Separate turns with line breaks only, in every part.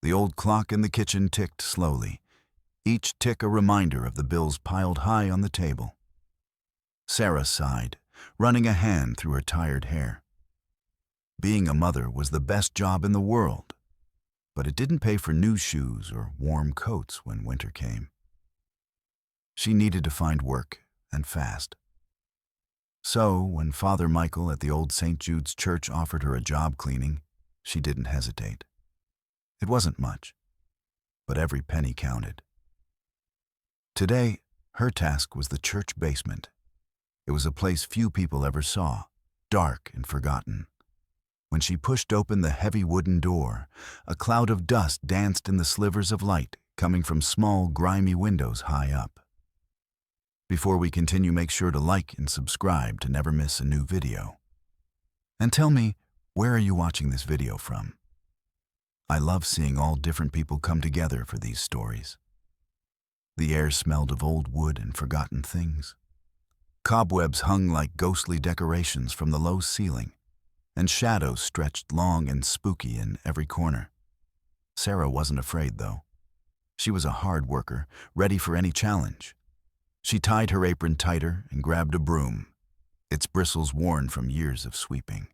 The old clock in the kitchen ticked slowly, each tick a reminder of the bills piled high on the table. Sarah sighed, running a hand through her tired hair. Being a mother was the best job in the world, but it didn't pay for new shoes or warm coats when winter came. She needed to find work, and fast. So, when Father Michael at the old St. Jude's Church offered her a job cleaning, she didn't hesitate. It wasn't much, but every penny counted. Today, her task was the church basement. It was a place few people ever saw, dark and forgotten. When she pushed open the heavy wooden door, a cloud of dust danced in the slivers of light coming from small, grimy windows high up. Before we continue, make sure to like and subscribe to never miss a new video. And tell me, where are you watching this video from? I love seeing all different people come together for these stories. The air smelled of old wood and forgotten things. Cobwebs hung like ghostly decorations from the low ceiling, and shadows stretched long and spooky in every corner. Sarah wasn't afraid, though. She was a hard worker, ready for any challenge. She tied her apron tighter and grabbed a broom, its bristles worn from years of sweeping.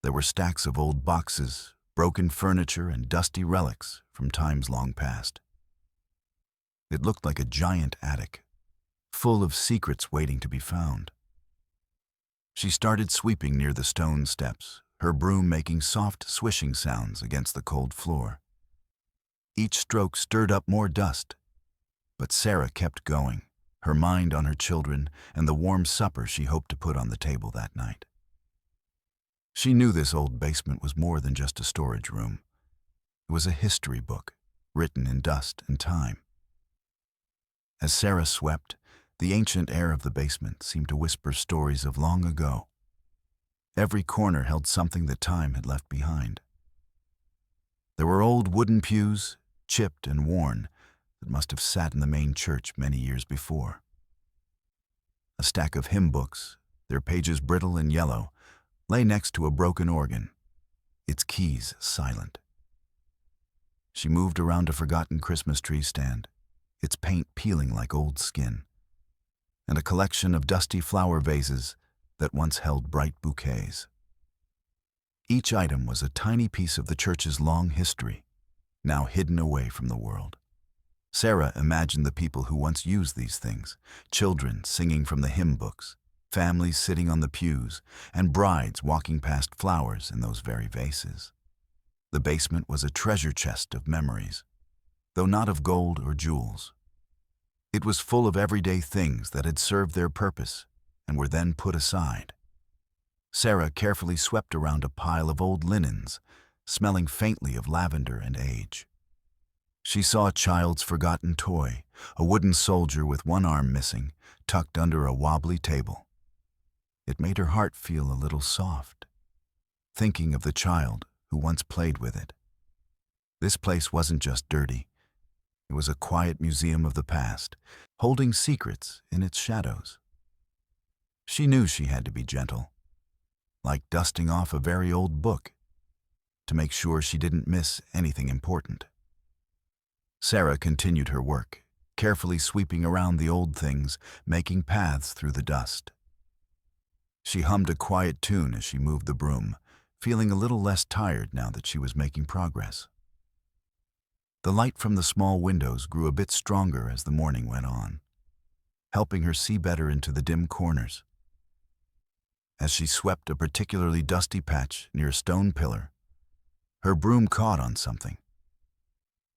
There were stacks of old boxes, broken furniture, and dusty relics from times long past. It looked like a giant attic, full of secrets waiting to be found. She started sweeping near the stone steps, her broom making soft swishing sounds against the cold floor. Each stroke stirred up more dust, but Sarah kept going, her mind on her children and the warm supper she hoped to put on the table that night. She knew this old basement was more than just a storage room. It was a history book, written in dust and time. As Sarah swept, the ancient air of the basement seemed to whisper stories of long ago. Every corner held something that time had left behind. There were old wooden pews, chipped and worn, that must have sat in the main church many years before. A stack of hymn books, their pages brittle and yellow, lay next to a broken organ, its keys silent. She moved around a forgotten Christmas tree stand, its paint peeling like old skin, and a collection of dusty flower vases that once held bright bouquets. Each item was a tiny piece of the church's long history, now hidden away from the world. Sarah imagined the people who once used these things, children singing from the hymn books, families sitting on the pews, and brides walking past flowers in those very vases. The basement was a treasure chest of memories, though not of gold or jewels. It was full of everyday things that had served their purpose and were then put aside. Sarah carefully swept around a pile of old linens, smelling faintly of lavender and age. She saw a child's forgotten toy, a wooden soldier with one arm missing, tucked under a wobbly table. It made her heart feel a little soft, thinking of the child who once played with it. This place wasn't just dirty. It was a quiet museum of the past, holding secrets in its shadows. She knew she had to be gentle, like dusting off a very old book, to make sure she didn't miss anything important. Sarah continued her work, carefully sweeping around the old things, making paths through the dust. She hummed a quiet tune as she moved the broom, feeling a little less tired now that she was making progress. The light from the small windows grew a bit stronger as the morning went on, helping her see better into the dim corners. As she swept a particularly dusty patch near a stone pillar, her broom caught on something.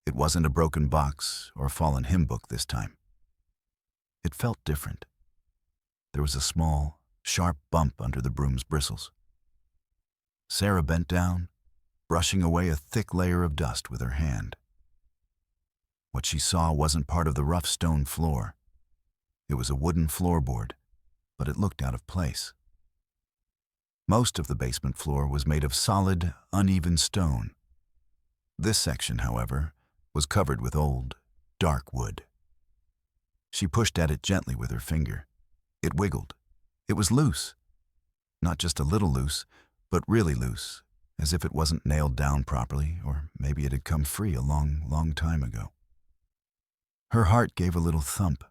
It wasn't a broken box or a fallen hymn book this time. It felt different. There was a small, sharp bump under the broom's bristles. Sarah bent down, brushing away a thick layer of dust with her hand. What she saw wasn't part of the rough stone floor. It was a wooden floorboard, but it looked out of place. Most of the basement floor was made of solid, uneven stone. This section, however, was covered with old, dark wood. She pushed at it gently with her finger. It wiggled. It was loose. Not just a little loose, but really loose, as if it wasn't nailed down properly, or maybe it had come free a long, long time ago. Her heart gave a little thump.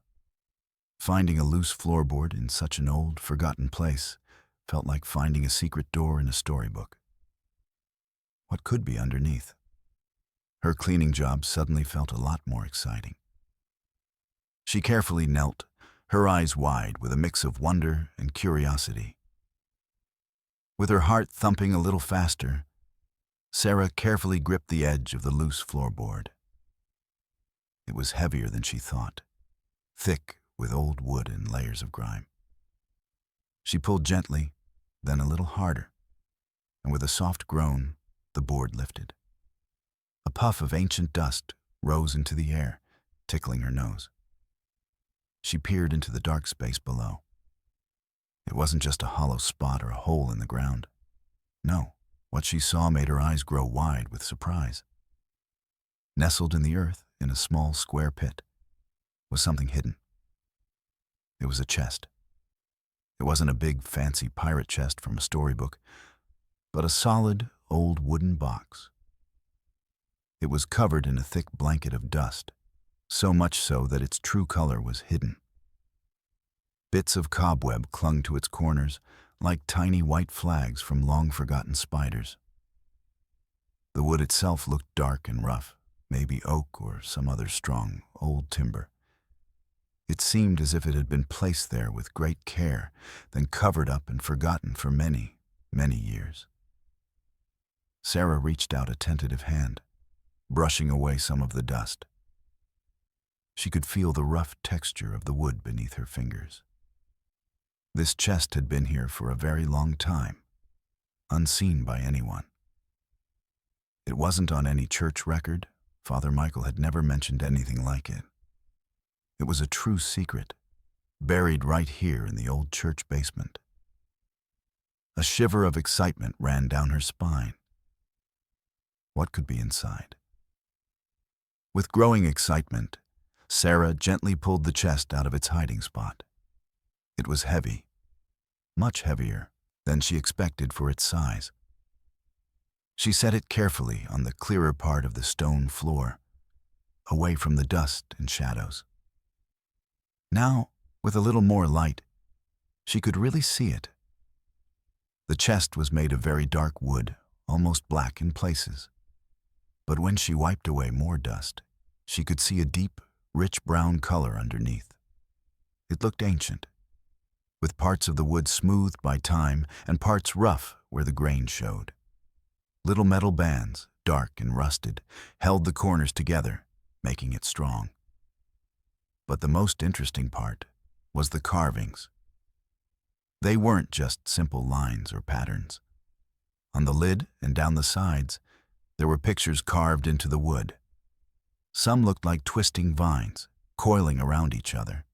Finding a loose floorboard in such an old, forgotten place felt like finding a secret door in a storybook. What could be underneath? Her cleaning job suddenly felt a lot more exciting. She carefully knelt, her eyes wide with a mix of wonder and curiosity. With her heart thumping a little faster, Sarah carefully gripped the edge of the loose floorboard. It was heavier than she thought, thick with old wood and layers of grime. She pulled gently, then a little harder, and with a soft groan, the board lifted. A puff of ancient dust rose into the air, tickling her nose. She peered into the dark space below. It wasn't just a hollow spot or a hole in the ground. No, what she saw made her eyes grow wide with surprise. Nestled in the earth, in a small square pit, was something hidden. It was a chest. It wasn't a big, fancy pirate chest from a storybook, but a solid, old wooden box. It was covered in a thick blanket of dust, so much so that its true color was hidden. Bits of cobweb clung to its corners like tiny white flags from long-forgotten spiders. The wood itself looked dark and rough, maybe oak or some other strong, old timber. It seemed as if it had been placed there with great care, then covered up and forgotten for many, many years. Sarah reached out a tentative hand, brushing away some of the dust. She could feel the rough texture of the wood beneath her fingers. This chest had been here for a very long time, unseen by anyone. It wasn't on any church record. Father Michael had never mentioned anything like it. It was a true secret, buried right here in the old church basement. A shiver of excitement ran down her spine. What could be inside? With growing excitement, Sarah gently pulled the chest out of its hiding spot. It was heavy, much heavier than she expected for its size. She set it carefully on the clearer part of the stone floor, away from the dust and shadows. Now, with a little more light, she could really see it. The chest was made of very dark wood, almost black in places. But when she wiped away more dust, she could see a deep, rich brown color underneath. It looked ancient, with parts of the wood smoothed by time and parts rough where the grain showed. Little metal bands, dark and rusted, held the corners together, making it strong. But the most interesting part was the carvings. They weren't just simple lines or patterns. On the lid and down the sides, there were pictures carved into the wood. Some looked like twisting vines, coiling around each other.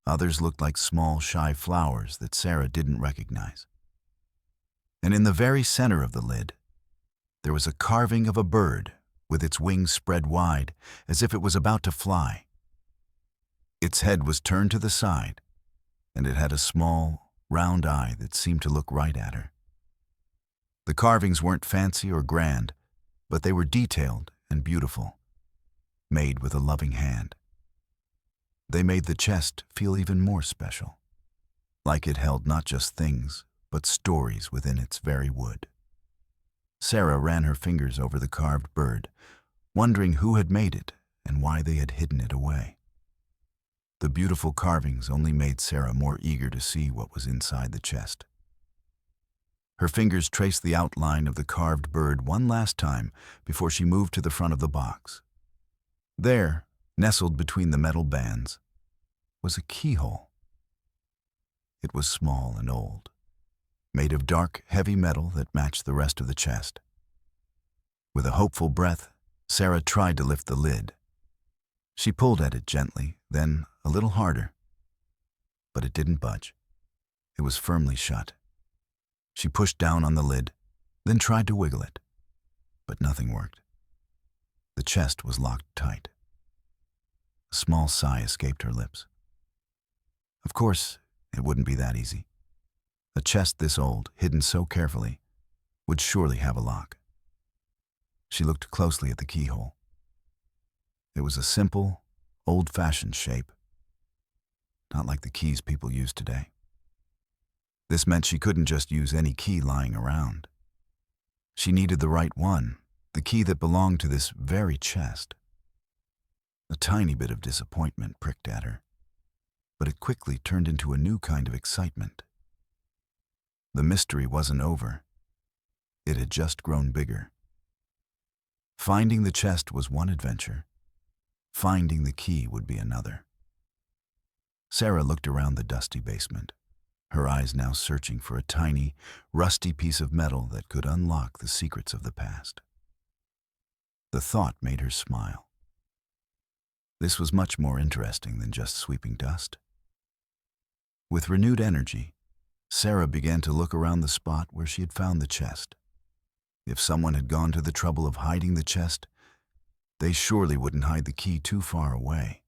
Others looked like small, shy flowers that Sarah didn't recognize. And in the very center of the lid, there was a carving of a bird with its wings spread wide as if it was about to fly. Its head was turned to the side, and it had a small, round eye that seemed to look right at her. The carvings weren't fancy or grand, but they were detailed and beautiful, made with a loving hand. They made the chest feel even more special, like it held not just things, but stories within its very wood. Sarah ran her fingers over the carved bird, wondering who had made it and why they had hidden it away. The beautiful carvings only made Sarah more eager to see what was inside the chest. Her fingers traced the outline of the carved bird one last time before she moved to the front of the box. There, nestled between the metal bands, was a keyhole. It was small and old, made of dark, heavy metal that matched the rest of the chest. With a hopeful breath, Sarah tried to lift the lid. She pulled at it gently, then a little harder. But it didn't budge. It was firmly shut. She pushed down on the lid, then tried to wiggle it. But nothing worked. The chest was locked tight. A small sigh escaped her lips. Of course, it wouldn't be that easy. A chest this old, hidden so carefully, would surely have a lock. She looked closely at the keyhole. It was a simple, old-fashioned shape, not like the keys people use today. This meant she couldn't just use any key lying around. She needed the right one, the key that belonged to this very chest. A tiny bit of disappointment pricked at her, but it quickly turned into a new kind of excitement. The mystery wasn't over. It had just grown bigger. Finding the chest was one adventure. Finding the key would be another. Sarah looked around the dusty basement, her eyes now searching for a tiny, rusty piece of metal that could unlock the secrets of the past. The thought made her smile. This was much more interesting than just sweeping dust. With renewed energy, Sarah began to look around the spot where she had found the chest. If someone had gone to the trouble of hiding the chest, they surely wouldn't hide the key too far away.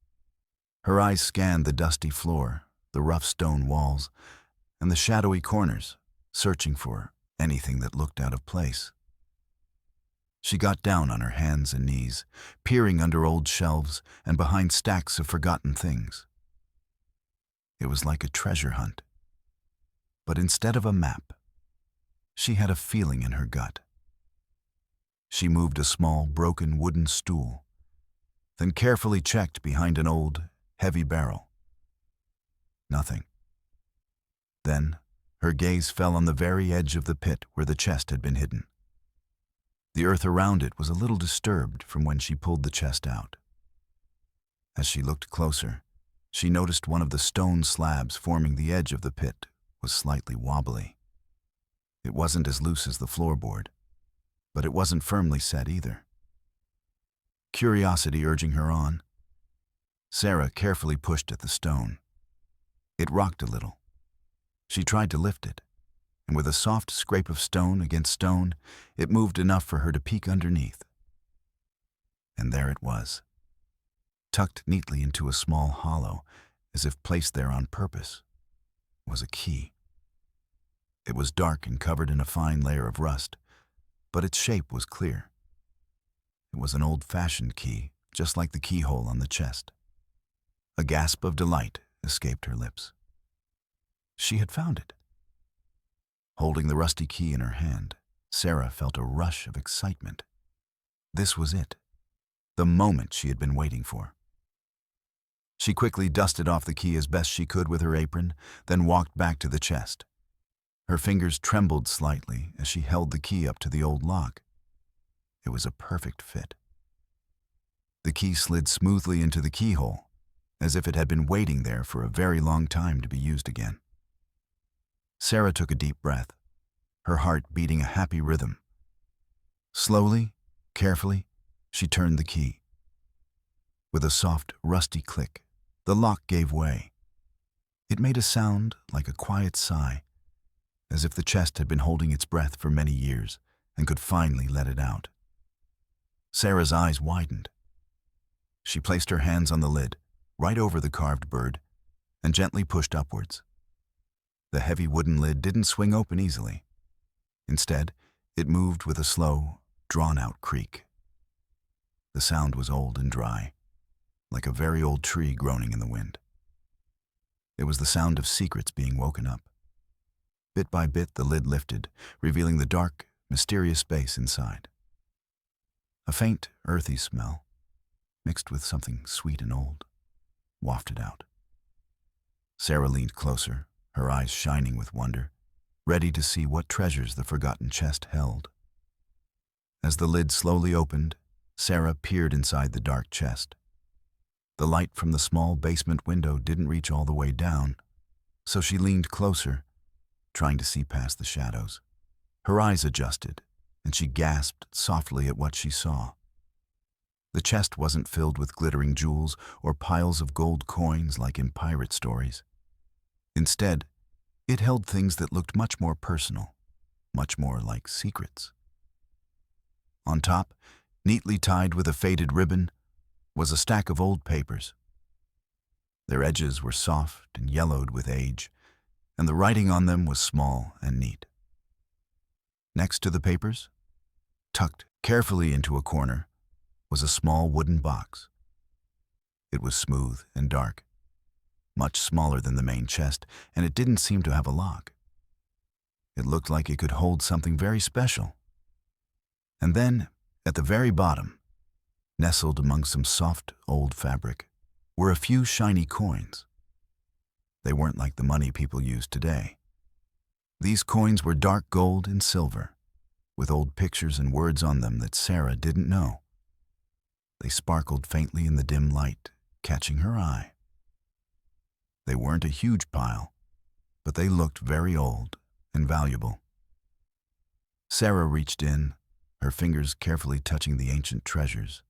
Her eyes scanned the dusty floor, the rough stone walls, and the shadowy corners, searching for anything that looked out of place. She got down on her hands and knees, peering under old shelves and behind stacks of forgotten things. It was like a treasure hunt. But instead of a map, she had a feeling in her gut. She moved a small, broken wooden stool, then carefully checked behind an old, heavy barrel. Nothing. Then, her gaze fell on the very edge of the pit where the chest had been hidden. The earth around it was a little disturbed from when she pulled the chest out. As she looked closer, she noticed one of the stone slabs forming the edge of the pit was slightly wobbly. It wasn't as loose as the floorboard, but it wasn't firmly set either. Curiosity urging her on, Sarah carefully pushed at the stone. It rocked a little. She tried to lift it, and with a soft scrape of stone against stone, it moved enough for her to peek underneath. And there it was, tucked neatly into a small hollow, as if placed there on purpose, was a key. It was dark and covered in a fine layer of rust, but its shape was clear. It was an old-fashioned key, just like the keyhole on the chest. A gasp of delight escaped her lips. She had found it. Holding the rusty key in her hand, Sarah felt a rush of excitement. This was it, the moment she had been waiting for. She quickly dusted off the key as best she could with her apron, then walked back to the chest. Her fingers trembled slightly as she held the key up to the old lock. It was a perfect fit. The key slid smoothly into the keyhole, as if it had been waiting there for a very long time to be used again. Sarah took a deep breath, her heart beating a happy rhythm. Slowly, carefully, she turned the key. With a soft, rusty click, the lock gave way. It made a sound like a quiet sigh, as if the chest had been holding its breath for many years and could finally let it out. Sarah's eyes widened. She placed her hands on the lid, right over the carved bird, and gently pushed upwards. The heavy wooden lid didn't swing open easily. Instead, it moved with a slow, drawn-out creak. The sound was old and dry, like a very old tree groaning in the wind. It was the sound of secrets being woken up. Bit by bit, the lid lifted, revealing the dark, mysterious space inside. A faint, earthy smell, mixed with something sweet and old, wafted out. Sarah leaned closer, her eyes shining with wonder, ready to see what treasures the forgotten chest held. As the lid slowly opened, Sarah peered inside the dark chest. The light from the small basement window didn't reach all the way down, so she leaned closer, trying to see past the shadows. Her eyes adjusted, and she gasped softly at what she saw. The chest wasn't filled with glittering jewels or piles of gold coins like in pirate stories. Instead, it held things that looked much more personal, much more like secrets. On top, neatly tied with a faded ribbon, was a stack of old papers. Their edges were soft and yellowed with age, and the writing on them was small and neat. Next to the papers, tucked carefully into a corner, was a small wooden box. It was smooth and dark, much smaller than the main chest, and it didn't seem to have a lock. It looked like it could hold something very special. And then, at the very bottom, nestled among some soft, old fabric, were a few shiny coins. They weren't like the money people use today. These coins were dark gold and silver, with old pictures and words on them that Sarah didn't know. They sparkled faintly in the dim light, catching her eye. They weren't a huge pile, but they looked very old and valuable. Sarah reached in, her fingers carefully touching the ancient treasures,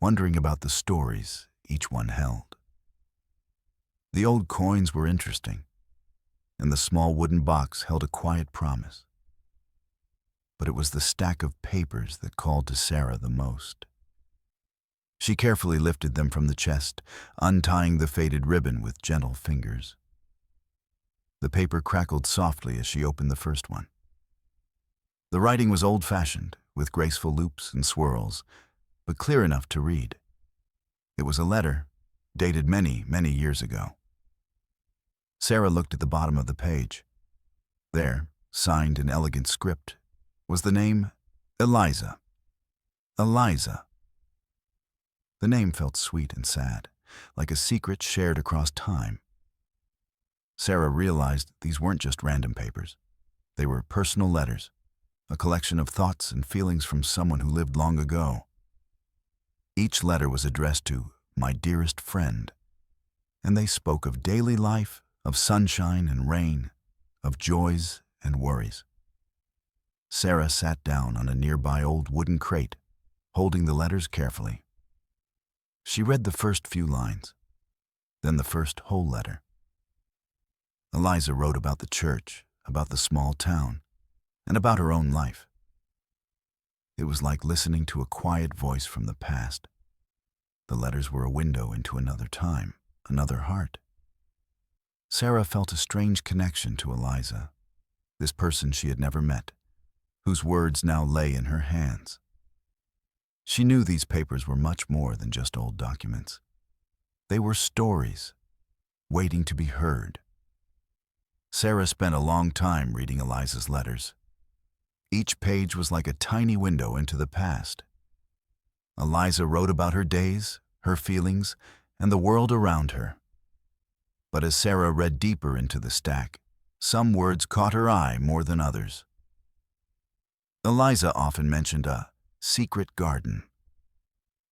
wondering about the stories each one held. The old coins were interesting, and the small wooden box held a quiet promise. But it was the stack of papers that called to Sarah the most. She carefully lifted them from the chest, untying the faded ribbon with gentle fingers. The paper crackled softly as she opened the first one. The writing was old-fashioned, with graceful loops and swirls, but clear enough to read. It was a letter, dated many, many years ago. Sarah looked at the bottom of the page. There, signed in elegant script, was the name Eliza. Eliza. The name felt sweet and sad, like a secret shared across time. Sarah realized these weren't just random papers. They were personal letters, a collection of thoughts and feelings from someone who lived long ago. Each letter was addressed to "my dearest friend," and they spoke of daily life, of sunshine and rain, of joys and worries. Sarah sat down on a nearby old wooden crate, holding the letters carefully. She read the first few lines, then the first whole letter. Eliza wrote about the church, about the small town, and about her own life. It was like listening to a quiet voice from the past. The letters were a window into another time, another heart. Sarah felt a strange connection to Eliza, this person she had never met, whose words now lay in her hands. She knew these papers were much more than just old documents. They were stories, waiting to be heard. Sarah spent a long time reading Eliza's letters. Each page was like a tiny window into the past. Eliza wrote about her days, her feelings, and the world around her. But as Sarah read deeper into the stack, some words caught her eye more than others. Eliza often mentioned a secret garden.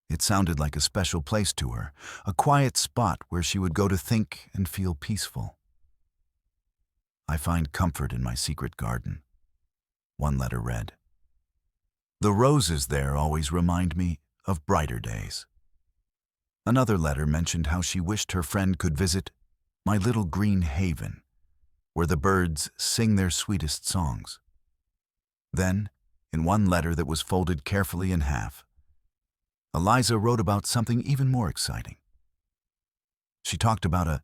It sounded like a special place to her, a quiet spot where she would go to think and feel peaceful. "I find comfort in my secret garden," one letter read. "The roses there always remind me of brighter days." Another letter mentioned how she wished her friend could visit "my little green haven," where the birds sing their sweetest songs. Then, in one letter that was folded carefully in half, Eliza wrote about something even more exciting. She talked about a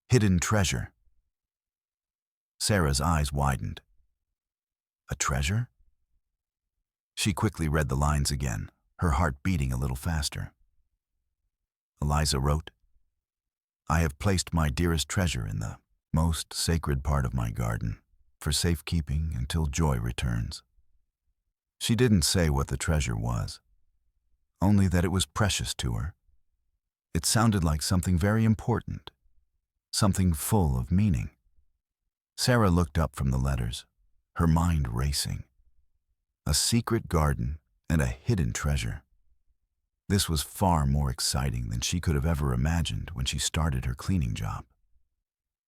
hidden treasure. Sarah's eyes widened. A treasure? She quickly read the lines again, her heart beating a little faster. Eliza wrote, "I have placed my dearest treasure in the most sacred part of my garden, for safekeeping until joy returns." She didn't say what the treasure was, only that it was precious to her. It sounded like something very important, something full of meaning. Sarah looked up from the letters, her mind racing. A secret garden and a hidden treasure. This was far more exciting than she could have ever imagined when she started her cleaning job.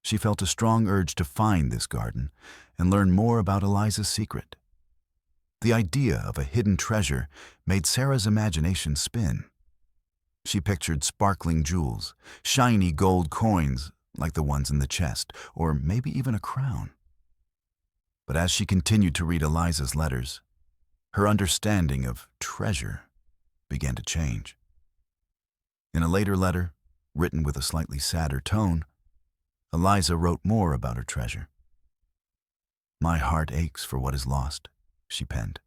She felt a strong urge to find this garden and learn more about Eliza's secret. The idea of a hidden treasure made Sarah's imagination spin. She pictured sparkling jewels, shiny gold coins like the ones in the chest, or maybe even a crown. But as she continued to read Eliza's letters, her understanding of treasure began to change. In a later letter, written with a slightly sadder tone, Eliza wrote more about her treasure. "My heart aches for what is lost, she penned.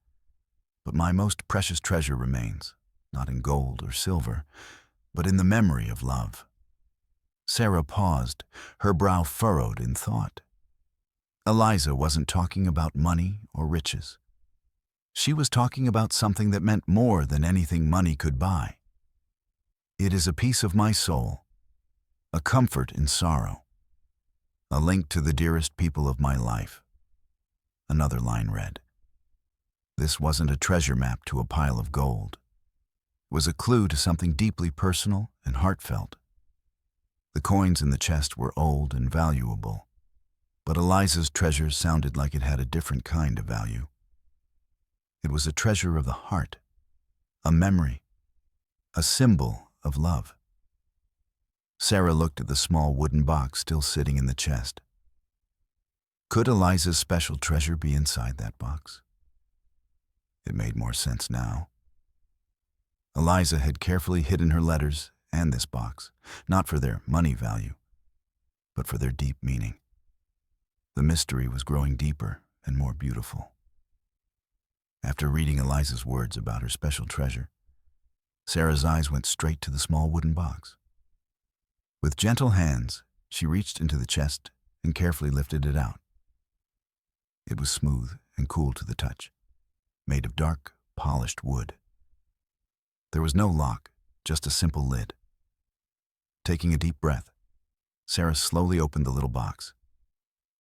But my most precious treasure remains, not in gold or silver, but in the memory of love. Sarah paused, her brow furrowed in thought. Eliza wasn't talking about money or riches. She was talking about something that meant more than anything money could buy. It is a piece of my soul, a comfort in sorrow, a link to the dearest people of my life. Another line read. This wasn't a treasure map to a pile of gold. It was a clue to something deeply personal and heartfelt. The coins in the chest were old and valuable, but Eliza's treasure sounded like it had a different kind of value. It was a treasure of the heart, a memory, a symbol of love. Sarah looked at the small wooden box still sitting in the chest. Could Eliza's special treasure be inside that box? It made more sense now. Eliza had carefully hidden her letters and this box, not for their money value, but for their deep meaning. The mystery was growing deeper and more beautiful. After reading Eliza's words about her special treasure, Sarah's eyes went straight to the small wooden box. With gentle hands, she reached into the chest and carefully lifted it out. It was smooth and cool to the touch, made of dark, polished wood. There was no lock, just a simple lid. Taking a deep breath, Sarah slowly opened the little box.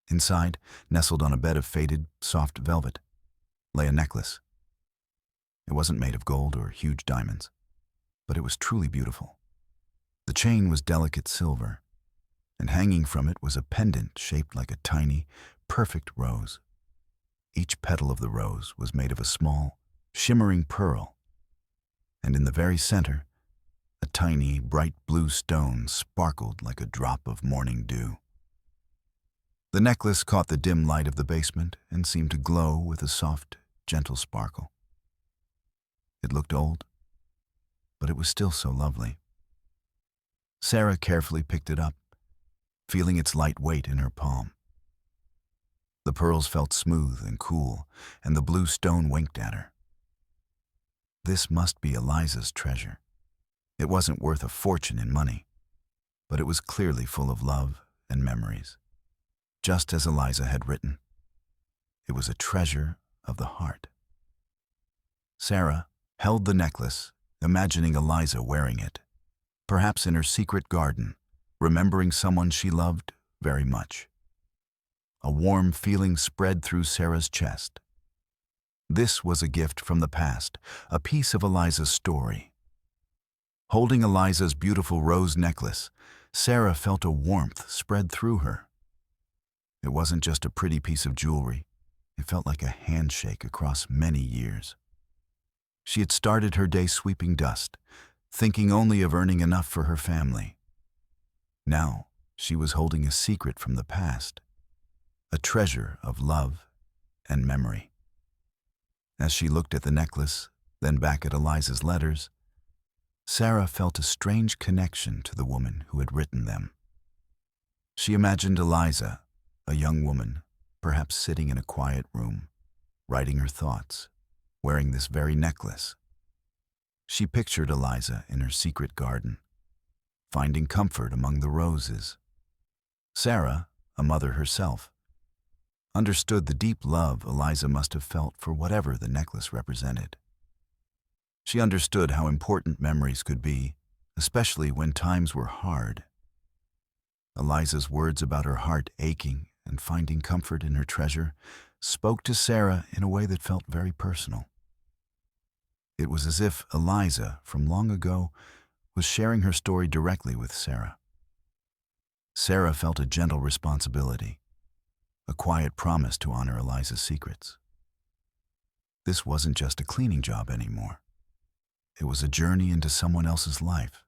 Inside, nestled on a bed of faded, soft velvet, lay a necklace. It wasn't made of gold or huge diamonds, but it was truly beautiful. The chain was delicate silver, and hanging from it was a pendant shaped like a tiny, perfect rose. Each petal of the rose was made of a small, shimmering pearl, and in the very center, a tiny, bright blue stone sparkled like a drop of morning dew. The necklace caught the dim light of the basement and seemed to glow with a soft, gentle sparkle. It looked old, but it was still so lovely. Sarah carefully picked it up, feeling its light weight in her palm. The pearls felt smooth and cool, and the blue stone winked at her. This must be Eliza's treasure. It wasn't worth a fortune in money, but it was clearly full of love and memories, just as Eliza had written. It was a treasure of the heart. Sarah held the necklace, imagining Eliza wearing it, perhaps in her secret garden, remembering someone she loved very much. A warm feeling spread through Sarah's chest. This was a gift from the past, a piece of Eliza's story. Holding Eliza's beautiful rose necklace, Sarah felt a warmth spread through her. It wasn't just a pretty piece of jewelry. It felt like a handshake across many years. She had started her day sweeping dust, thinking only of earning enough for her family. Now, she was holding a secret from the past, a treasure of love and memory. As she looked at the necklace, then back at Eliza's letters, Sarah felt a strange connection to the woman who had written them. She imagined Eliza, a young woman, perhaps sitting in a quiet room, writing her thoughts, wearing this very necklace. She pictured Eliza in her secret garden, finding comfort among the roses. Sarah, a mother herself, understood the deep love Eliza must have felt for whatever the necklace represented. She understood how important memories could be, especially when times were hard. Eliza's words about her heart aching and finding comfort in her treasure spoke to Sarah in a way that felt very personal. It was as if Eliza, from long ago, was sharing her story directly with Sarah. Sarah felt a gentle responsibility, a quiet promise to honor Eliza's secrets. This wasn't just a cleaning job anymore. It was a journey into someone else's life,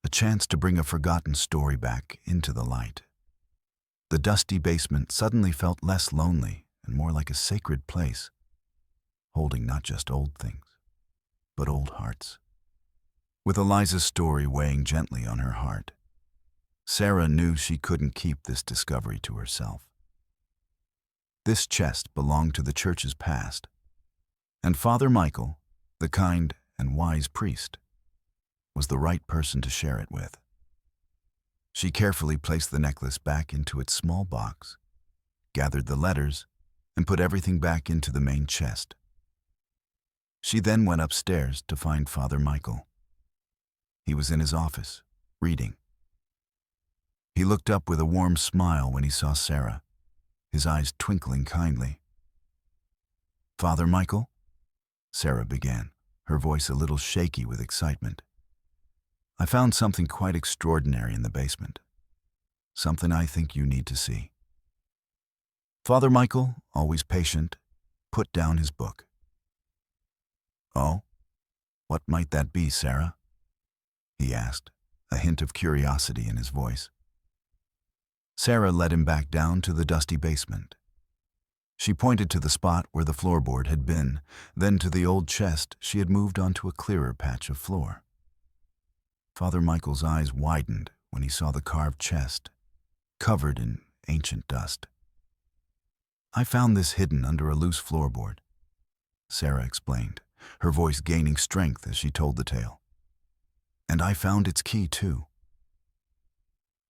a chance to bring a forgotten story back into the light. The dusty basement suddenly felt less lonely and more like a sacred place, holding not just old things, but old hearts. With Eliza's story weighing gently on her heart, Sarah knew she couldn't keep this discovery to herself. This chest belonged to the church's past, And Father Michael, the kind and wise priest, was the right person to share it with. She carefully placed the necklace back into its small box, gathered the letters, and put everything back into the main chest. She then went upstairs to find Father Michael. He was in his office, reading. He looked up with a warm smile when he saw Sarah, his eyes twinkling kindly. "Father Michael?" Sarah began, her voice a little shaky with excitement. "I found something quite extraordinary in the basement. Something I think you need to see." Father Michael, always patient, put down his book. "Oh? What might that be, Sarah?" he asked, a hint of curiosity in his voice. Sarah led him back down to the dusty basement. She pointed to the spot where the floorboard had been, then to the old chest she had moved onto a clearer patch of floor. Father Michael's eyes widened when he saw the carved chest, covered in ancient dust. "I found this hidden under a loose floorboard," Sarah explained, her voice gaining strength as she told the tale. "And I found its key, too."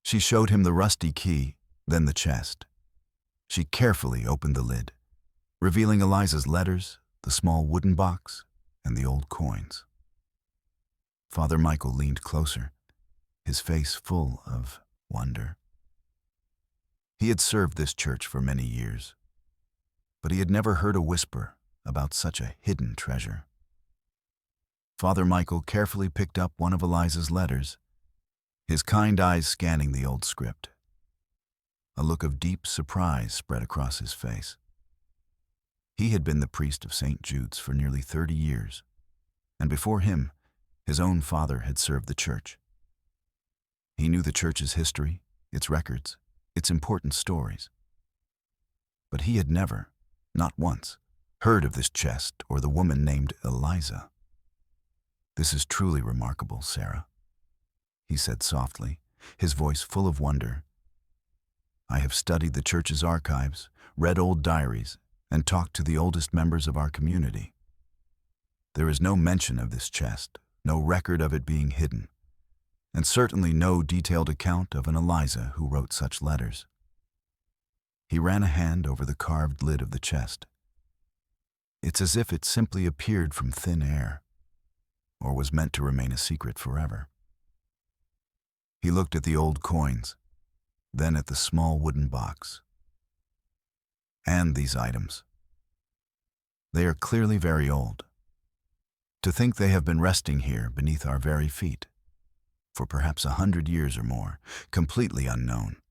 She showed him the rusty key, then the chest. She carefully opened the lid, revealing Eliza's letters, the small wooden box, and the old coins. Father Michael leaned closer, his face full of wonder. He had served this church for many years, but he had never heard a whisper about such a hidden treasure. Father Michael carefully picked up one of Eliza's letters, his kind eyes scanning the old script. A look of deep surprise spread across his face. He had been the priest of St. Jude's for nearly 30 years, and before him, his own father had served the church. He knew the church's history, its records, its important stories. But he had never, not once, heard of this chest or the woman named Eliza. "This is truly remarkable, Sarah," he said softly, his voice full of wonder. "I have studied the church's archives, read old diaries, and talked to the oldest members of our community. There is no mention of this chest, no record of it being hidden, and certainly no detailed account of an Eliza who wrote such letters." He ran a hand over the carved lid of the chest. "It's as if it simply appeared from thin air, or was meant to remain a secret forever." He looked at the old coins, then at the small wooden box. "And these items. They are clearly very old. To think they have been resting here beneath our very feet for perhaps 100 years or more, completely unknown.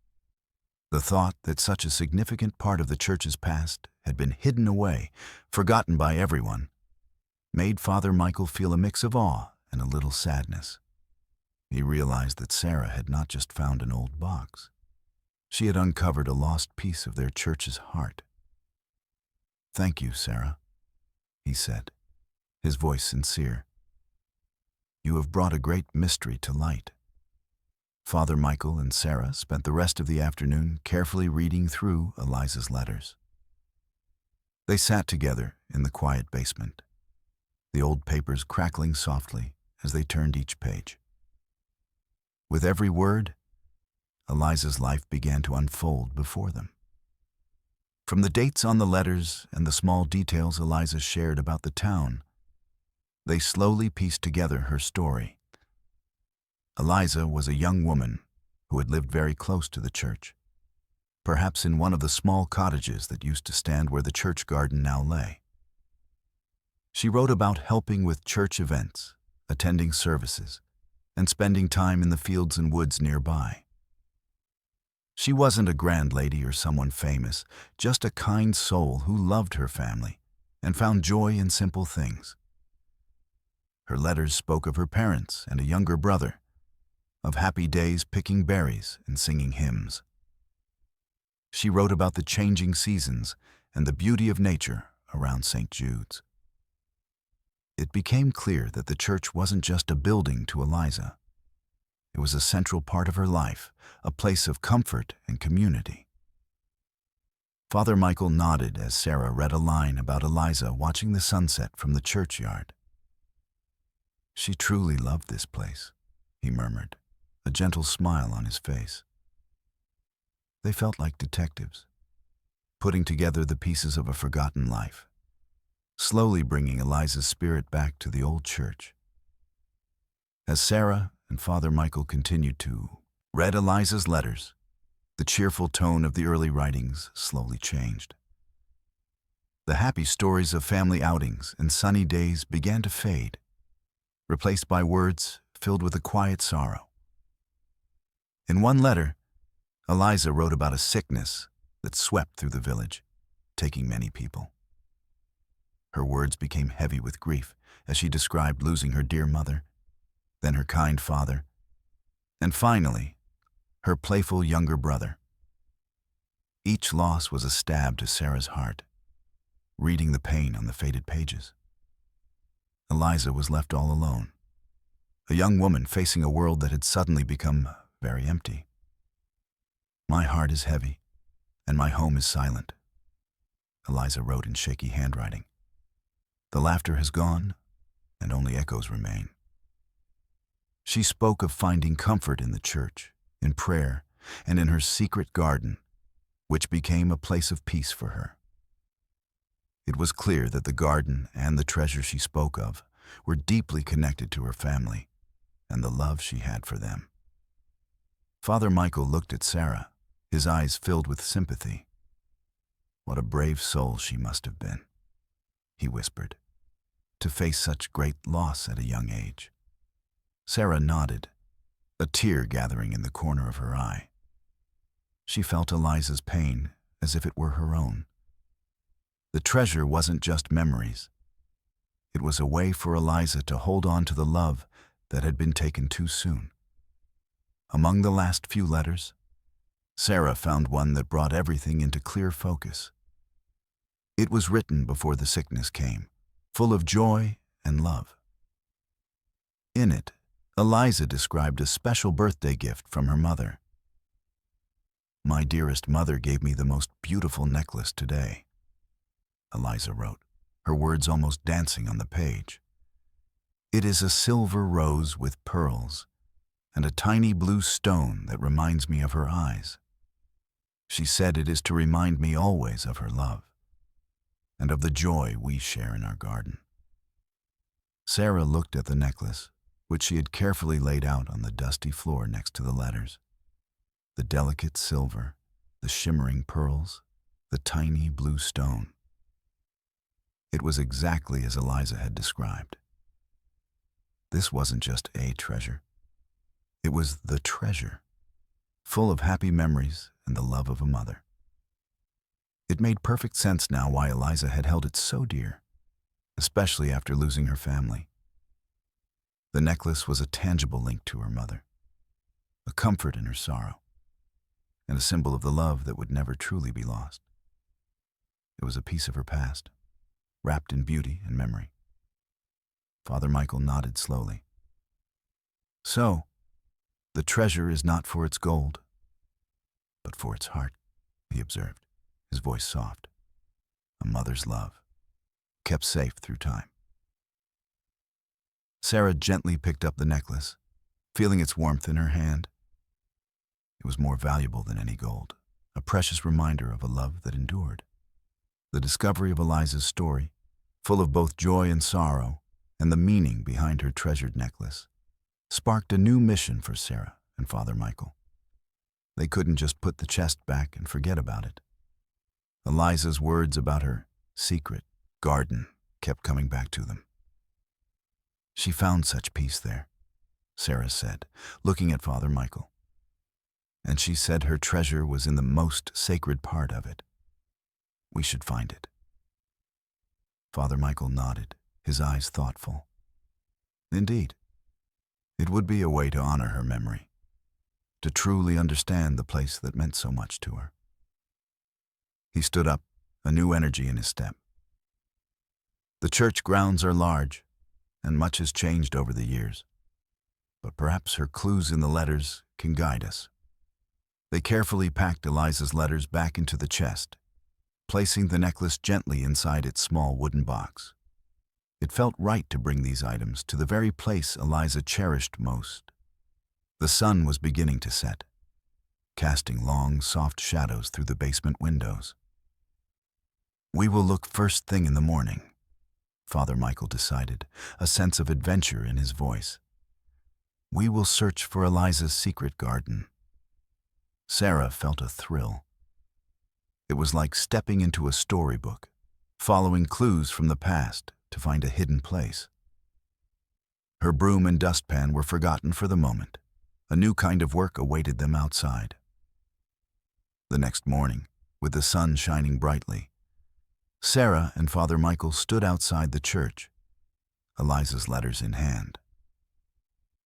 The thought that such a significant part of the church's past had been hidden away, forgotten by everyone, made Father Michael feel a mix of awe and a little sadness. He realized that Sarah had not just found an old box. She had uncovered a lost piece of their church's heart. "Thank you, Sarah," he said, his voice sincere. "You have brought a great mystery to light." Father Michael and Sarah spent the rest of the afternoon carefully reading through Eliza's letters. They sat together in the quiet basement, the old papers crackling softly as they turned each page. With every word, Eliza's life began to unfold before them. From the dates on the letters and the small details Eliza shared about the town, they slowly pieced together her story. Eliza was a young woman who had lived very close to the church, perhaps in one of the small cottages that used to stand where the church garden now lay. She wrote about helping with church events, attending services, and spending time in the fields and woods nearby. She wasn't a grand lady or someone famous, just a kind soul who loved her family and found joy in simple things. Her letters spoke of her parents and a younger brother, of happy days picking berries and singing hymns. She wrote about the changing seasons and the beauty of nature around St. Jude's. It became clear that the church wasn't just a building to Eliza. It was a central part of her life, a place of comfort and community. Father Michael nodded as Sarah read a line about Eliza watching the sunset from the churchyard. "She truly loved this place," he murmured, a gentle smile on his face. They felt like detectives, putting together the pieces of a forgotten life, slowly bringing Eliza's spirit back to the old church. As Sarah and Father Michael continued to read Eliza's letters, the cheerful tone of the early writings slowly changed. The happy stories of family outings and sunny days began to fade, replaced by words filled with a quiet sorrow. In one letter, Eliza wrote about a sickness that swept through the village, taking many people. Her words became heavy with grief as she described losing her dear mother, then her kind father, and finally, her playful younger brother. Each loss was a stab to Sarah's heart, reading the pain on the faded pages. Eliza was left all alone, a young woman facing a world that had suddenly become very empty. "My heart is heavy, and my home is silent," Eliza wrote in shaky handwriting. "The laughter has gone, and only echoes remain." She spoke of finding comfort in the church, in prayer, and in her secret garden, which became a place of peace for her. It was clear that the garden and the treasure she spoke of were deeply connected to her family and the love she had for them. Father Michael looked at Sarah, his eyes filled with sympathy. "What a brave soul she must have been," he whispered, "to face such great loss at a young age." Sarah nodded, a tear gathering in the corner of her eye. She felt Eliza's pain as if it were her own. The treasure wasn't just memories. It was a way for Eliza to hold on to the love that had been taken too soon. Among the last few letters, Sarah found one that brought everything into clear focus. It was written before the sickness came, full of joy and love. In it, Eliza described a special birthday gift from her mother. "My dearest mother gave me the most beautiful necklace today," Eliza wrote, her words almost dancing on the page. "It is a silver rose with pearls and a tiny blue stone that reminds me of her eyes. She said it is to remind me always of her love and of the joy we share in our garden." Sarah looked at the necklace, which she had carefully laid out on the dusty floor next to the letters. The delicate silver, the shimmering pearls, the tiny blue stone. It was exactly as Eliza had described. This wasn't just a treasure. It was the treasure, full of happy memories and the love of a mother. It made perfect sense now why Eliza had held it so dear, especially after losing her family. The necklace was a tangible link to her mother, a comfort in her sorrow, and a symbol of the love that would never truly be lost. It was a piece of her past, wrapped in beauty and memory. Father Michael nodded slowly. "So, the treasure is not for its gold, but for its heart," he observed, his voice soft. "A mother's love, kept safe through time." Sarah gently picked up the necklace, feeling its warmth in her hand. It was more valuable than any gold, a precious reminder of a love that endured. The discovery of Eliza's story, full of both joy and sorrow, and the meaning behind her treasured necklace, sparked a new mission for Sarah and Father Michael. They couldn't just put the chest back and forget about it. Eliza's words about her secret garden kept coming back to them. "She found such peace there," Sarah said, looking at Father Michael. "And she said her treasure was in the most sacred part of it. We should find it." Father Michael nodded, his eyes thoughtful. Indeed, it would be a way to honor her memory, to truly understand the place that meant so much to her. He stood up, a new energy in his step. The church grounds are large, and much has changed over the years, but perhaps her clues in the letters can guide us. They carefully packed Eliza's letters back into the chest, placing the necklace gently inside its small wooden box. It felt right to bring these items to the very place Eliza cherished most. The sun was beginning to set, casting long, soft shadows through the basement windows. "We will look first thing in the morning," Father Michael decided, a sense of adventure in his voice. "We will search for Eliza's secret garden." Sarah felt a thrill. It was like stepping into a storybook, following clues from the past to find a hidden place. Her broom and dustpan were forgotten for the moment. A new kind of work awaited them outside. The next morning, with the sun shining brightly, Sarah and Father Michael stood outside the church, Eliza's letters in hand.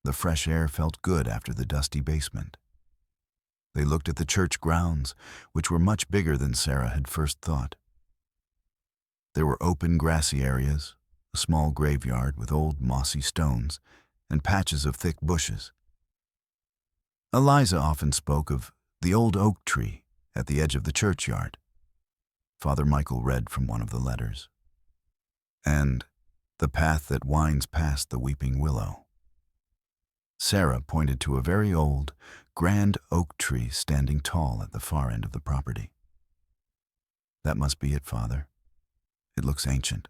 The fresh air felt good after the dusty basement. They looked at the church grounds, which were much bigger than Sarah had first thought. There were open grassy areas, a small graveyard with old mossy stones, and patches of thick bushes. Eliza often spoke of the old oak tree at the edge of the churchyard. Father Michael read from one of the letters. And the path that winds past the weeping willow. Sarah pointed to a very old, grand oak tree standing tall at the far end of the property. "That must be it, Father. It looks ancient,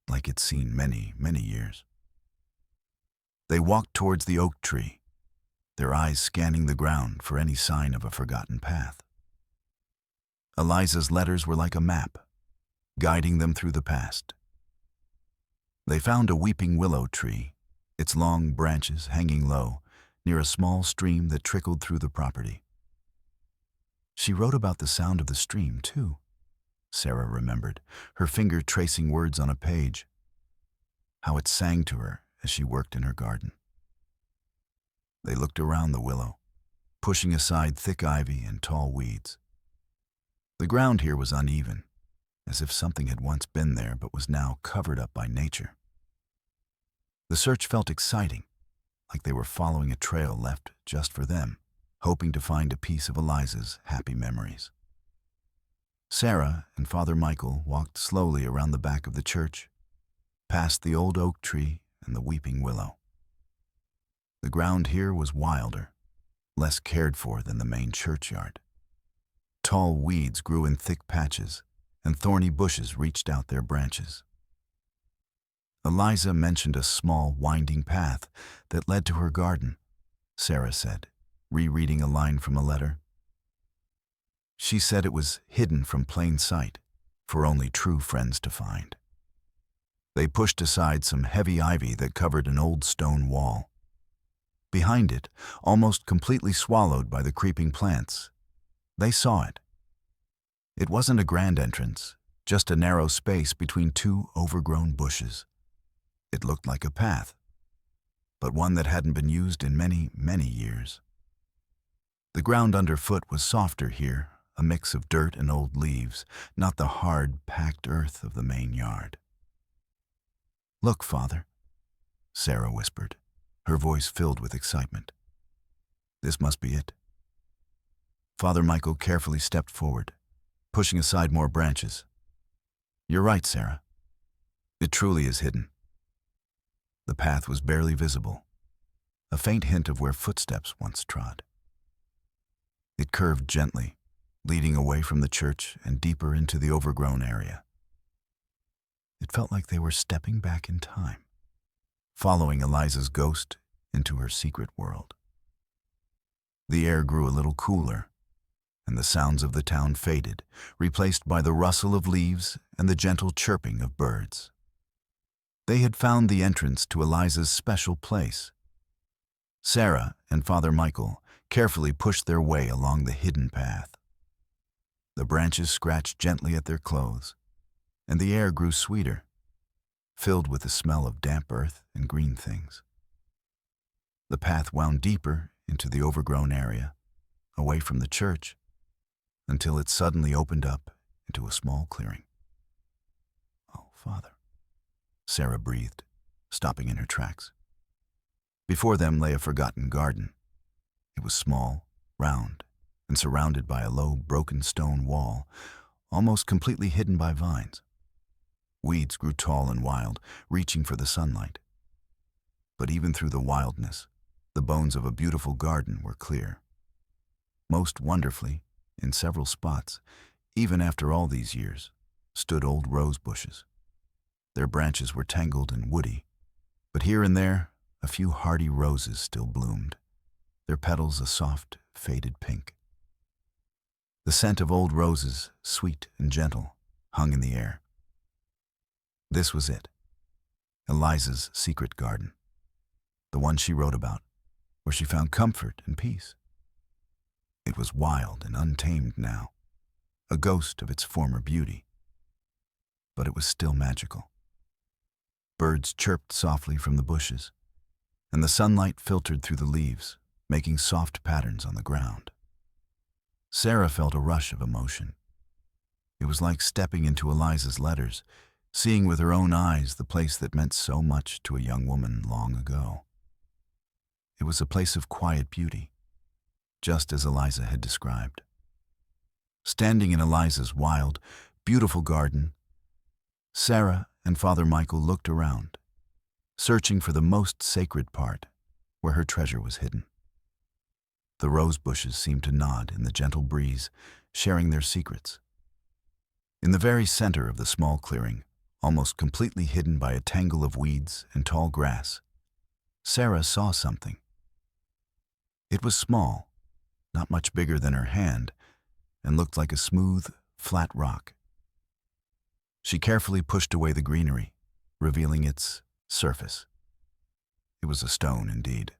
like it's seen many, many years." They walked towards the oak tree, their eyes scanning the ground for any sign of a forgotten path. Eliza's letters were like a map, guiding them through the past. They found a weeping willow tree, its long branches hanging low, near a small stream that trickled through the property. She wrote about the sound of the stream, too, Sarah remembered, her finger tracing words on a page, how it sang to her as she worked in her garden. They looked around the willow, pushing aside thick ivy and tall weeds. The ground here was uneven, as if something had once been there but was now covered up by nature. The search felt exciting, like they were following a trail left just for them, hoping to find a piece of Eliza's happy memories. Sarah and Father Michael walked slowly around the back of the church, past the old oak tree and the weeping willow. The ground here was wilder, less cared for than the main churchyard. Tall weeds grew in thick patches, and thorny bushes reached out their branches. Eliza mentioned a small, winding path that led to her garden, Sarah said, rereading a line from a letter. She said it was hidden from plain sight, for only true friends to find. They pushed aside some heavy ivy that covered an old stone wall. Behind it, almost completely swallowed by the creeping plants, they saw it. It wasn't a grand entrance, just a narrow space between two overgrown bushes. It looked like a path, but one that hadn't been used in many, many years. The ground underfoot was softer here, a mix of dirt and old leaves, not the hard, packed earth of the main yard. "Look, Father," Sarah whispered, her voice filled with excitement. "This must be it." Father Michael carefully stepped forward, pushing aside more branches. "You're right, Sarah. It truly is hidden." The path was barely visible, a faint hint of where footsteps once trod. It curved gently, leading away from the church and deeper into the overgrown area. It felt like they were stepping back in time, following Eliza's ghost into her secret world. The air grew a little cooler, and the sounds of the town faded, replaced by the rustle of leaves and the gentle chirping of birds. They had found the entrance to Eliza's special place. Sarah and Father Michael carefully pushed their way along the hidden path. The branches scratched gently at their clothes, and the air grew sweeter, filled with the smell of damp earth and green things. The path wound deeper into the overgrown area, away from the church, until it suddenly opened up into a small clearing. "Oh, Father," Sarah breathed, stopping in her tracks. Before them lay a forgotten garden. It was small, round, and surrounded by a low, broken stone wall, almost completely hidden by vines. Weeds grew tall and wild, reaching for the sunlight. But even through the wildness, the bones of a beautiful garden were clear. Most wonderfully, in several spots, even after all these years, stood old rose bushes. Their branches were tangled and woody, but here and there, a few hardy roses still bloomed, their petals a soft, faded pink. The scent of old roses, sweet and gentle, hung in the air. This was it, Eliza's secret garden, the one she wrote about, where she found comfort and peace. It was wild and untamed now, a ghost of its former beauty. But it was still magical. Birds chirped softly from the bushes, and the sunlight filtered through the leaves, making soft patterns on the ground. Sarah felt a rush of emotion. It was like stepping into Eliza's letters, seeing with her own eyes the place that meant so much to a young woman long ago. It was a place of quiet beauty, just as Eliza had described. Standing in Eliza's wild, beautiful garden, Sarah and Father Michael looked around, searching for the most sacred part, where her treasure was hidden. The rose bushes seemed to nod in the gentle breeze, sharing their secrets. In the very center of the small clearing, almost completely hidden by a tangle of weeds and tall grass, Sarah saw something. It was small, not much bigger than her hand, and looked like a smooth, flat rock. She carefully pushed away the greenery, revealing its surface. It was a stone indeed,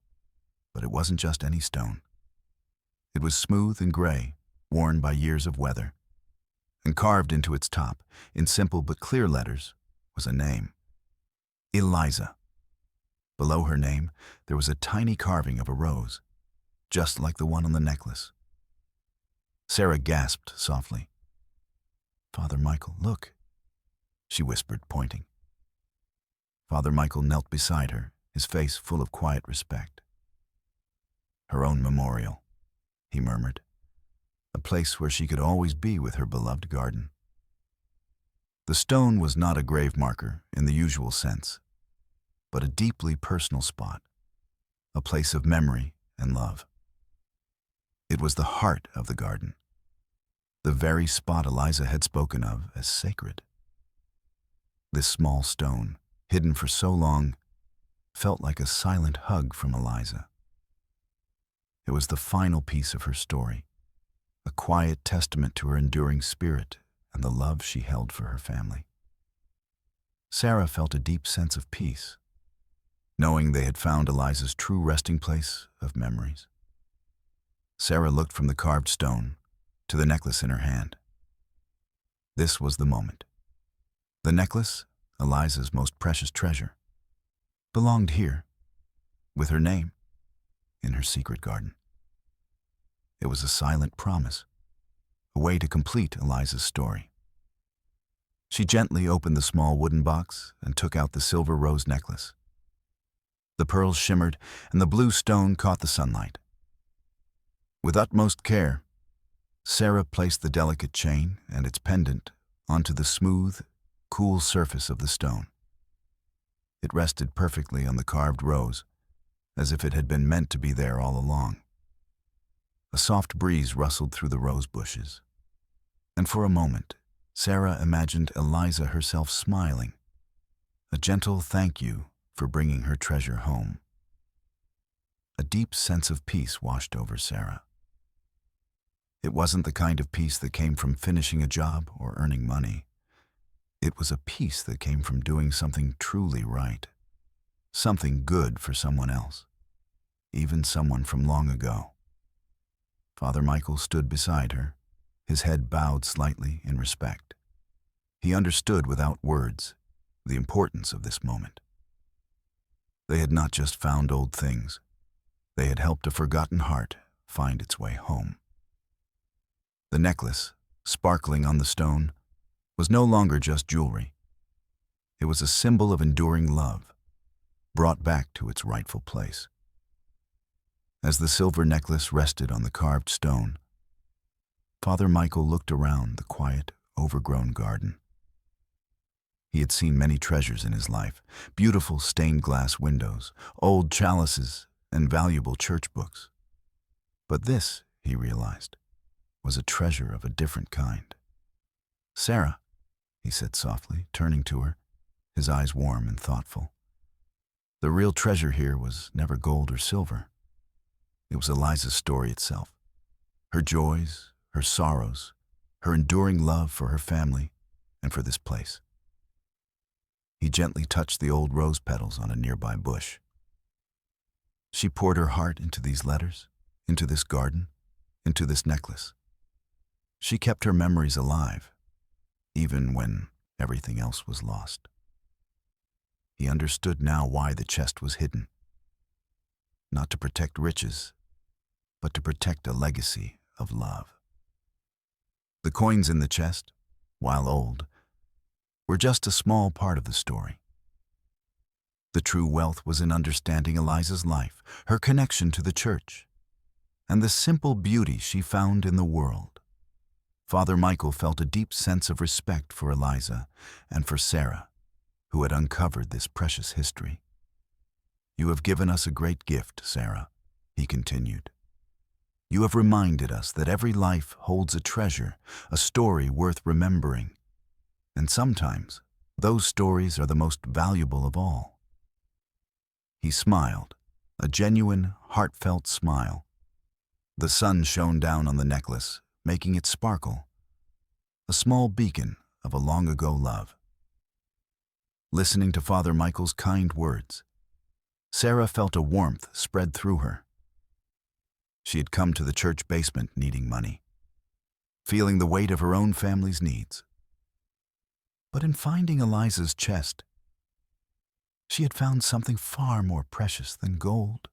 but it wasn't just any stone. It was smooth and gray, worn by years of weather, and carved into its top, in simple but clear letters, was a name: Eliza. Below her name, there was a tiny carving of a rose, just like the one on the necklace. Sarah gasped softly. "Father Michael, look," she whispered, pointing. Father Michael knelt beside her, his face full of quiet respect. "Her own memorial," he murmured, "a place where she could always be with her beloved garden." The stone was not a grave marker in the usual sense, but a deeply personal spot, a place of memory and love. It was the heart of the garden, the very spot Eliza had spoken of as sacred. This small stone, hidden for so long, felt like a silent hug from Eliza. It was the final piece of her story, a quiet testament to her enduring spirit and the love she held for her family. Sarah felt a deep sense of peace, knowing they had found Eliza's true resting place of memories. Sarah looked from the carved stone to the necklace in her hand. This was the moment. The necklace, Eliza's most precious treasure, belonged here, with her name, in her secret garden. It was a silent promise, a way to complete Eliza's story. She gently opened the small wooden box and took out the silver rose necklace. The pearls shimmered and the blue stone caught the sunlight. With utmost care, Sarah placed the delicate chain and its pendant onto the smooth, cool surface of the stone. It rested perfectly on the carved rose, as if it had been meant to be there all along. A soft breeze rustled through the rose bushes, and for a moment, Sarah imagined Eliza herself smiling, a gentle thank you for bringing her treasure home. A deep sense of peace washed over Sarah. It wasn't the kind of peace that came from finishing a job or earning money. It was a peace that came from doing something truly right, something good for someone else, even someone from long ago. Father Michael stood beside her, his head bowed slightly in respect. He understood without words the importance of this moment. They had not just found old things, they had helped a forgotten heart find its way home. The necklace, sparkling on the stone, was no longer just jewelry. It was a symbol of enduring love, brought back to its rightful place. As the silver necklace rested on the carved stone, Father Michael looked around the quiet, overgrown garden. He had seen many treasures in his life, beautiful stained glass windows, old chalices, and valuable church books. But this, he realized, was a treasure of a different kind. "Sarah," he said softly, turning to her, his eyes warm and thoughtful. The real treasure here was never gold or silver. It was Eliza's story itself. Her joys, her sorrows, her enduring love for her family and for this place. He gently touched the old rose petals on a nearby bush. She poured her heart into these letters, into this garden, into this necklace. She kept her memories alive, even when everything else was lost. He understood now why the chest was hidden. Not to protect riches, but to protect a legacy of love. The coins in the chest, while old, were just a small part of the story. The true wealth was in understanding Eliza's life, her connection to the church, and the simple beauty she found in the world. Father Michael felt a deep sense of respect for Eliza and for Sarah, who had uncovered this precious history. "You have given us a great gift, Sarah," he continued. "You have reminded us that every life holds a treasure, a story worth remembering. And sometimes, those stories are the most valuable of all." He smiled, a genuine, heartfelt smile. The sun shone down on the necklace, making it sparkle, a small beacon of a long-ago love. Listening to Father Michael's kind words, Sarah felt a warmth spread through her. She had come to the church basement needing money, feeling the weight of her own family's needs. But in finding Eliza's chest, she had found something far more precious than gold.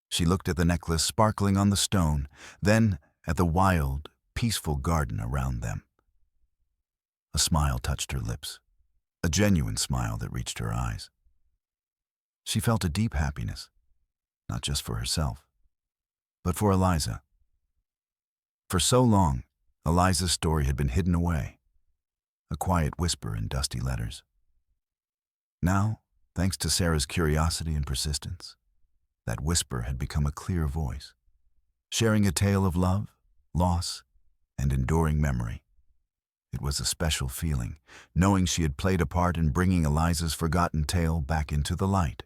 She looked at the necklace sparkling on the stone, then at the wild, peaceful garden around them. A smile touched her lips, a genuine smile that reached her eyes. She felt a deep happiness, not just for herself, but for Eliza. For so long, Eliza's story had been hidden away, a quiet whisper in dusty letters. Now, thanks to Sarah's curiosity and persistence, that whisper had become a clear voice, sharing a tale of love, loss, and enduring memory. It was a special feeling, knowing she had played a part in bringing Eliza's forgotten tale back into the light.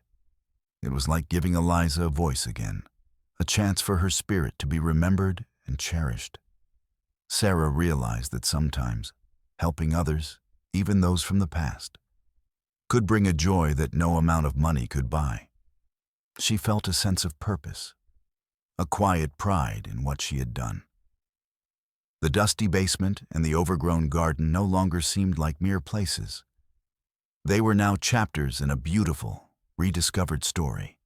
It was like giving Eliza a voice again, a chance for her spirit to be remembered and cherished. Sarah realized that sometimes, helping others, even those from the past, could bring a joy that no amount of money could buy. She felt a sense of purpose, a quiet pride in what she had done. The dusty basement and the overgrown garden no longer seemed like mere places. They were now chapters in a beautiful, rediscovered story.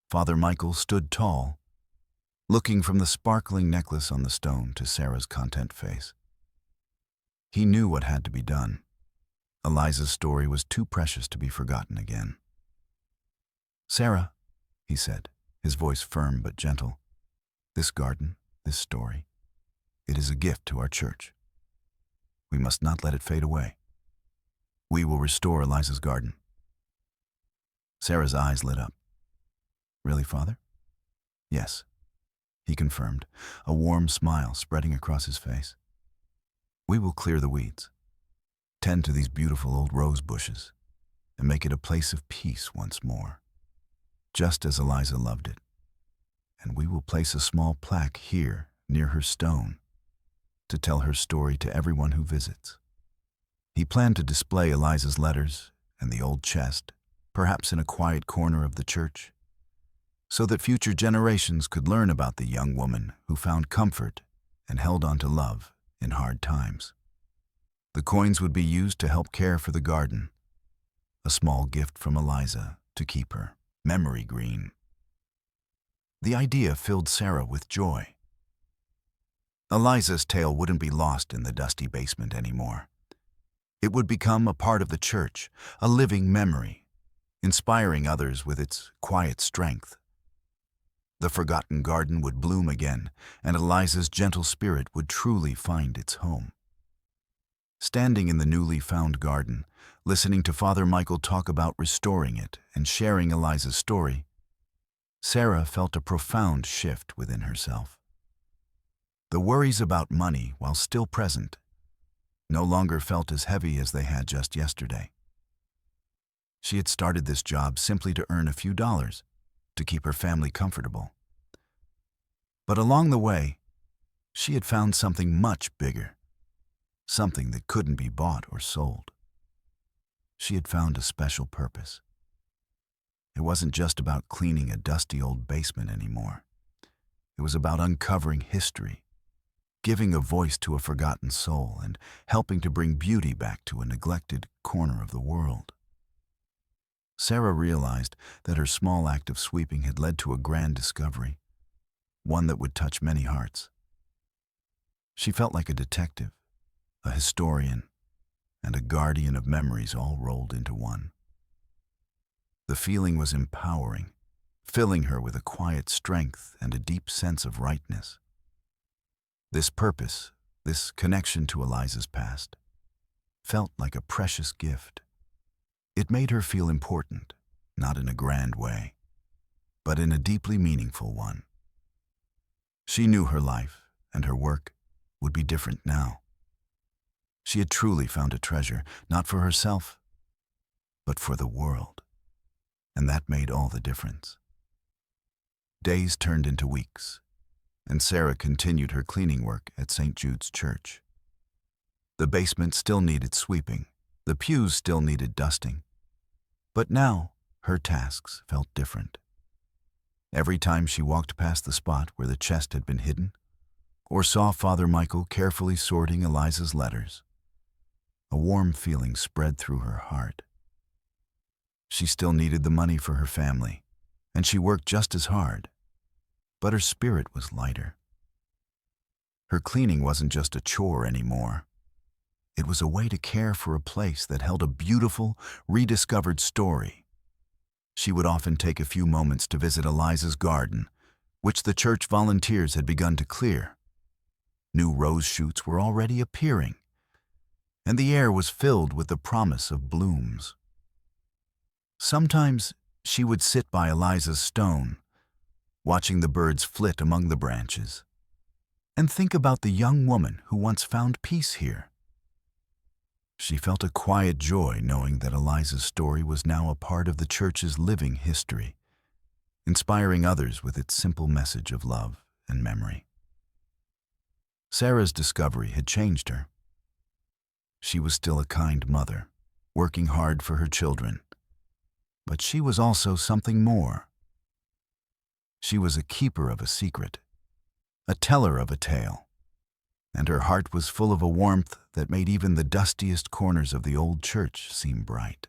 Father Michael stood tall, looking from the sparkling necklace on the stone to Sarah's content face. He knew what had to be done. Eliza's story was too precious to be forgotten again. "Sarah," he said, his voice firm but gentle, "this garden, this story, it is a gift to our church. We must not let it fade away. We will restore Eliza's garden." Sarah's eyes lit up. "Really, Father?" "Yes," he confirmed, a warm smile spreading across his face. "We will clear the weeds, tend to these beautiful old rose bushes, and make it a place of peace once more, just as Eliza loved it. And we will place a small plaque here near her stone to tell her story to everyone who visits." He planned to display Eliza's letters and the old chest, perhaps in a quiet corner of the church, so that future generations could learn about the young woman who found comfort and held on to love in hard times. The coins would be used to help care for the garden, a small gift from Eliza to keep her memory green. The idea filled Sarah with joy. Eliza's tale wouldn't be lost in the dusty basement anymore. It would become a part of the church, a living memory, inspiring others with its quiet strength. The forgotten garden would bloom again, and Eliza's gentle spirit would truly find its home. Standing in the newly found garden, listening to Father Michael talk about restoring it and sharing Eliza's story, Sarah felt a profound shift within herself. The worries about money, while still present, no longer felt as heavy as they had just yesterday. She had started this job simply to earn a few dollars, to keep her family comfortable. But along the way, she had found something much bigger, something that couldn't be bought or sold. She had found a special purpose. It wasn't just about cleaning a dusty old basement anymore. It was about uncovering history, giving a voice to a forgotten soul, and helping to bring beauty back to a neglected corner of the world. Sarah realized that her small act of sweeping had led to a grand discovery, one that would touch many hearts. She felt like a detective, a historian, and a guardian of memories all rolled into one. The feeling was empowering, filling her with a quiet strength and a deep sense of rightness. This purpose, this connection to Eliza's past, felt like a precious gift. It made her feel important, not in a grand way, but in a deeply meaningful one. She knew her life and her work would be different now. She had truly found a treasure, not for herself, but for the world. And that made all the difference. Days turned into weeks, and Sarah continued her cleaning work at St. Jude's Church. The basement still needed sweeping, the pews still needed dusting, but now her tasks felt different. Every time she walked past the spot where the chest had been hidden, or saw Father Michael carefully sorting Eliza's letters, a warm feeling spread through her heart. She still needed the money for her family, and she worked just as hard, but her spirit was lighter. Her cleaning wasn't just a chore anymore. It was a way to care for a place that held a beautiful, rediscovered story. She would often take a few moments to visit Eliza's garden, which the church volunteers had begun to clear. New rose shoots were already appearing, and the air was filled with the promise of blooms. Sometimes she would sit by Eliza's stone, watching the birds flit among the branches, and think about the young woman who once found peace here. She felt a quiet joy knowing that Eliza's story was now a part of the church's living history, inspiring others with its simple message of love and memory. Sarah's discovery had changed her. She was still a kind mother, working hard for her children, but she was also something more. She was a keeper of a secret, a teller of a tale, and her heart was full of a warmth that made even the dustiest corners of the old church seem bright.